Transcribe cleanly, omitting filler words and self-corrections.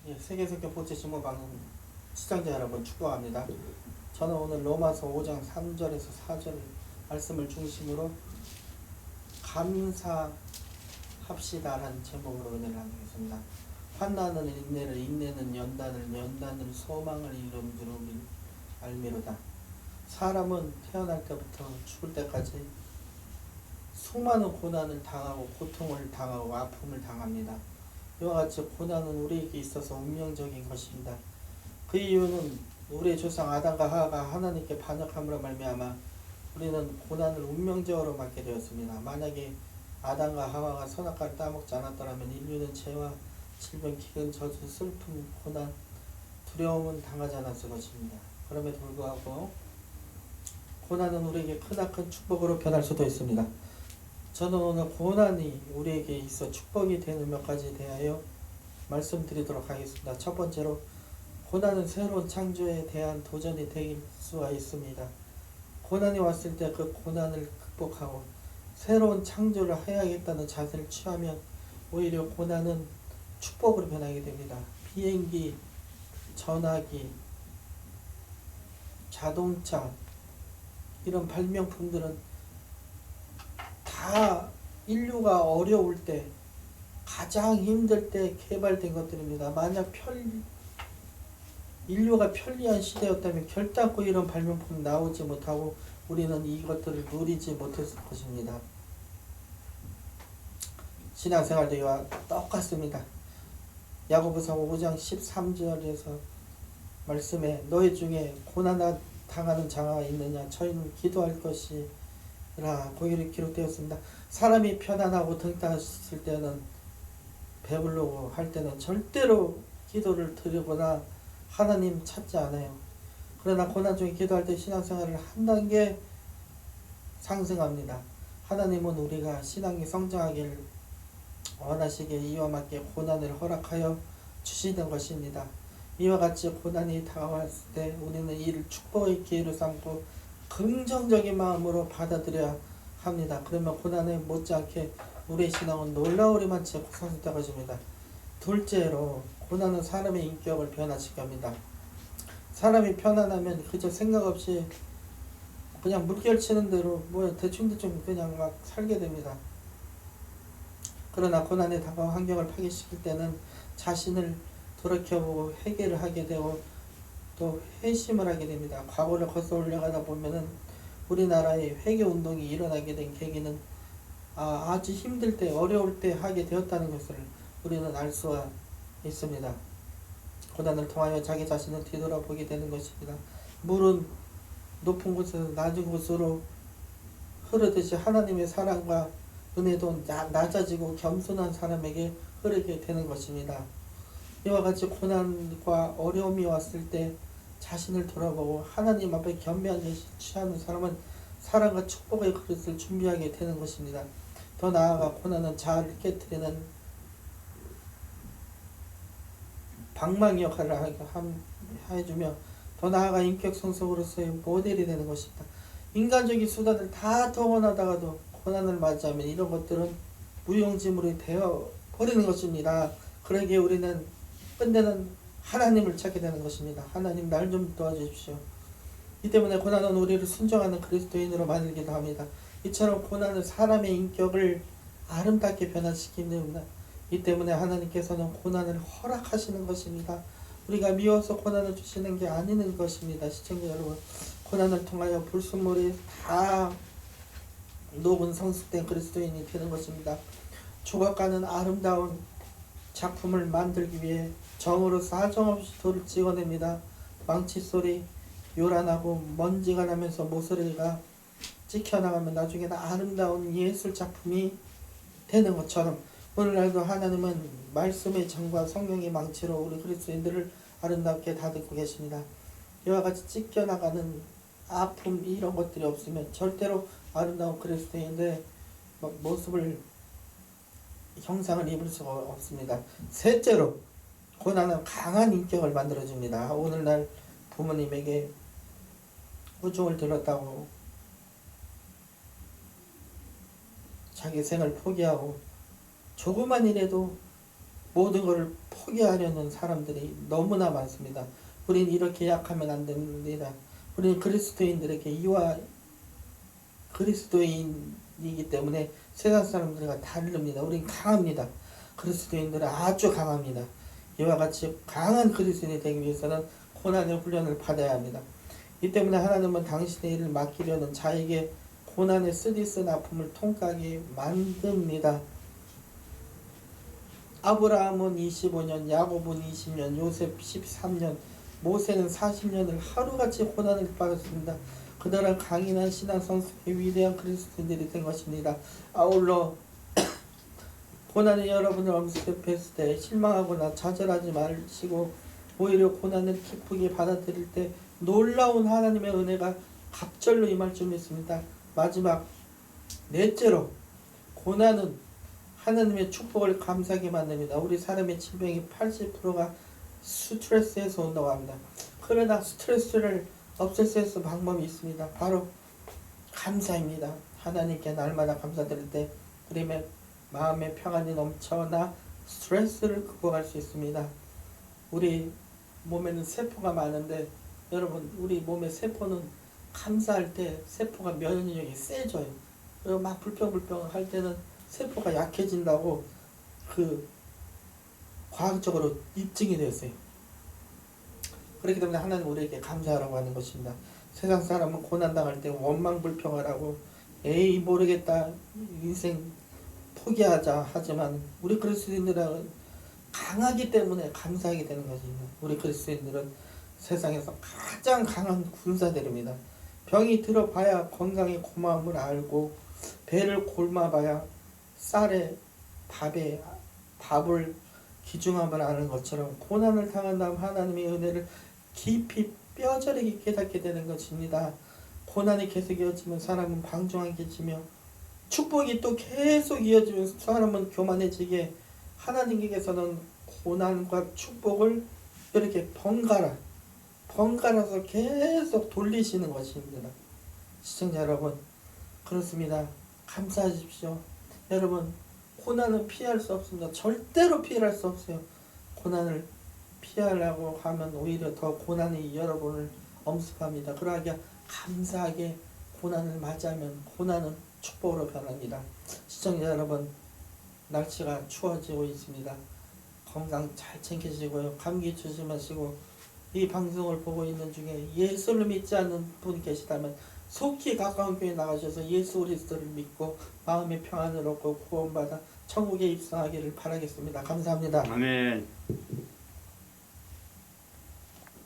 예, 세계성경 보채 신문방은 시청자 여러분 축복합니다. 저는 오늘 로마서 5장 3절에서 4절 말씀을 중심으로 감사합시다라는 제목으로 은혜를 나누겠습니다. 환난은 인내를, 인내는 연단을, 연단은 소망을 이룬 줄을 알미로다. 사람은 태어날 때부터 죽을 때까지 수많은 고난을 당하고 고통을 당하고 아픔을 당합니다. 이와 같이 고난은 우리에게 있어서 운명적인 것입니다. 그 이유는 우리의 조상 아담과 하와가 하나님께 반역함으로 말미암아 우리는 고난을 운명적으로 받게 되었습니다. 만약에 아담과 하와가 선악과를 따먹지 않았더라면 인류는 죄와 질병, 기근, 저주, 슬픔, 고난, 두려움은 당하지 않았을 것입니다. 그럼에도 불구하고 고난은 우리에게 크나큰 축복으로 변할 수도 있습니다. 저는 오늘 고난이 우리에게 있어 축복이 되는 몇 가지에 대하여 말씀드리도록 하겠습니다. 첫 번째로, 고난은 새로운 창조에 대한 도전이 될 수가 있습니다. 고난이 왔을 때 그 고난을 극복하고 새로운 창조를 해야겠다는 자세를 취하면 오히려 고난은 축복으로 변하게 됩니다. 비행기, 전화기, 자동차, 이런 발명품들은 다 인류가 어려울 때, 가장 힘들 때 개발된 것들입니다. 만약 인류가 편리한 시대였다면 결단코 이런 발명품이 나오지 못하고 우리는 이것들을 누리지 못했을 것입니다. 신앙생활도 이와 똑같습니다. 야고보서 5장 13절에서 말씀에 너희 중에 고난 당하는 자가 있느냐, 저희는 기도할 것이라 거기에 기록되었습니다. 사람이 편안하고 등 따셨을 때는, 배부르고 할 때는 절대로 기도를 드리거나 하나님 찾지 않아요. 그러나 고난 중에 기도할 때 신앙생활을 한 단계 상승합니다. 하나님은 우리가 신앙이 성장하길 원하시기에 이와 맞게 고난을 허락하여 주시는 것입니다. 이와 같이 고난이 다가왔을 때 우리는 이를 축복의 기회로 삼고 긍정적인 마음으로 받아들여야 합니다. 그러면 고난에 못지않게 우리의 신앙은 놀라우리만 채 상승될 것입니다. 둘째로, 고난은 사람의 인격을 변화시켜 합니다. 사람이 편안하면 그저 생각 없이 그냥 물결치는 대로 대충 그냥 막 살게 됩니다. 그러나 고난에 다가온 환경을 파괴시킬 때는 자신을 돌이켜보고 회개를 하게 되고 또 회심을 하게 됩니다. 과거를 거슬러 올라가다 보면은 우리나라의 회개 운동이 일어나게 된 계기는 아주 힘들 때, 어려울 때 하게 되었다는 것을 우리는 알 수가 있습니다. 고난을 통하여 자기 자신을 뒤돌아보게 되는 것입니다. 물은 높은 곳에서 낮은 곳으로 흐르듯이 하나님의 사랑과 은혜도 낮아지고 겸손한 사람에게 흐르게 되는 것입니다. 이와 같이 고난과 어려움이 왔을 때 자신을 돌아보고 하나님 앞에 겸비한 자세 취하는 사람은 사랑과 축복의 그릇을 준비하게 되는 것입니다. 더 나아가 고난은 자아를 깨뜨리는 방망이 역할을 해주며 더 나아가 인격 성숙으로서의 모델이 되는 것입니다. 인간적인 수단을 다 동원하다가도 고난을 맞이하면 이런 것들은 무용지물이 되어 버리는 것입니다. 그러기에 우리는 끝내는 하나님을 찾게 되는 것입니다. 하나님, 날 좀 도와주십시오. 이 때문에 고난은 우리를 순종하는 그리스도인으로 만들기도 합니다. 이처럼 고난은 사람의 인격을 아름답게 변화시킵니다. 이 때문에 하나님께서는 고난을 허락하시는 것입니다. 우리가 미워서 고난을 주시는 게 아닌 것입니다. 시청자 여러분, 고난을 통하여 불순물이 다 녹은 성숙된 그리스도인이 되는 것입니다. 조각가는 아름다운 작품을 만들기 위해 정으로 사정없이 돌을 찍어냅니다. 망치 소리, 요란하고 먼지가 나면서 모서리가 찍혀나가면 나중에는 아름다운 예술 작품이 되는 것처럼 오늘날도 하나님은 말씀의 정과 성령의 망치로 우리 그리스도인들을 아름답게 다듬고 계십니다. 이와 같이 찢겨나가는 아픔, 이런 것들이 없으면 절대로 아름다운 그리스도인들의 모습을, 형상을 입을 수가 없습니다. 셋째로, 고난은 강한 인격을 만들어줍니다. 오늘날 부모님에게 후중을 들었다고 자기 생을 포기하고 조그만 일에도 모든 것을 포기하려는 사람들이 너무나 많습니다. 우린 이렇게 약하면 안 됩니다. 우리는 그리스도인들에게 이와 그리스도인이기 때문에 세상 사람들과 다릅니다. 우린 강합니다. 그리스도인들은 아주 강합니다. 이와 같이 강한 그리스도인이 되기 위해서는 고난의 훈련을 받아야 합니다. 이 때문에 하나님은 당신의 일을 맡기려는 자에게 고난의 쓰디쓴 아픔을 통과하게 만듭니다. 아브라함은 25년, 야곱은 20년, 요셉 13년, 모세는 40년을 하루같이 고난을 받았습니다. 그들은 강인한 신앙 성숙의 위대한 그리스도인들이 된 것입니다. 아울러 고난이 여러분을 엄습했을 때 실망하거나 좌절하지 마시고 오히려 고난을 기쁘게 받아들일 때 놀라운 하나님의 은혜가 갑절로 임할 줄 믿습니다. 마지막 넷째로, 고난은 하나님의 축복을 감사하게 만듭니다. 우리 사람의 질병이 80%가 스트레스에서 온다고 합니다. 그러나 스트레스를 없앨 수 있는 방법이 있습니다. 바로 감사입니다. 하나님께 날마다 감사드릴 때 우리의 마음의 평안이 넘쳐나 스트레스를 극복할 수 있습니다. 우리 몸에는 세포가 많은데 여러분, 우리 몸의 세포는 감사할 때 세포가 면역력이 세져요. 그리고 막 불평불평 할 때는 세포가 약해진다고 과학적으로 입증이 되었어요. 그렇기 때문에 하나님 우리에게 감사하라고 하는 것입니다. 세상 사람은 고난당할 때 원망불평을 하고 에이 모르겠다, 인생 포기하자 하지만 우리 그리스도인들은 강하기 때문에 감사하게 되는 것입니다. 우리 그리스도인들은 세상에서 가장 강한 군사들입니다. 병이 들어봐야 건강의 고마움을 알고 배를 곪아봐야 쌀에 밥을 귀중함을 아는 것처럼 고난을 당한 다음 하나님의 은혜를 깊이 뼈저리게 깨닫게 되는 것입니다. 고난이 계속 이어지면 사람은 방종하게지며 축복이 또 계속 이어지면 사람은 교만해지게, 하나님께서는 고난과 축복을 이렇게 번갈아서 계속 돌리시는 것입니다. 시청자 여러분, 그렇습니다. 감사하십시오. 여러분, 고난은 피할 수 없습니다. 절대로 피할 수 없어요. 고난을 피하려고 하면 오히려 더 고난이 여러분을 엄습합니다. 그러하게 감사하게 고난을 맞이하면 고난은 축복으로 변합니다. 시청자 여러분, 날씨가 추워지고 있습니다. 건강 잘 챙기시고요. 감기 조심하시고, 이 방송을 보고 있는 중에 예수를 믿지 않는 분이 계시다면 속히 가까운 교회에 나가셔서 예수 그리스도를 믿고 마음의 평안을 얻고 구원받아 천국에 입성하기를 바라겠습니다. 감사합니다. 아멘.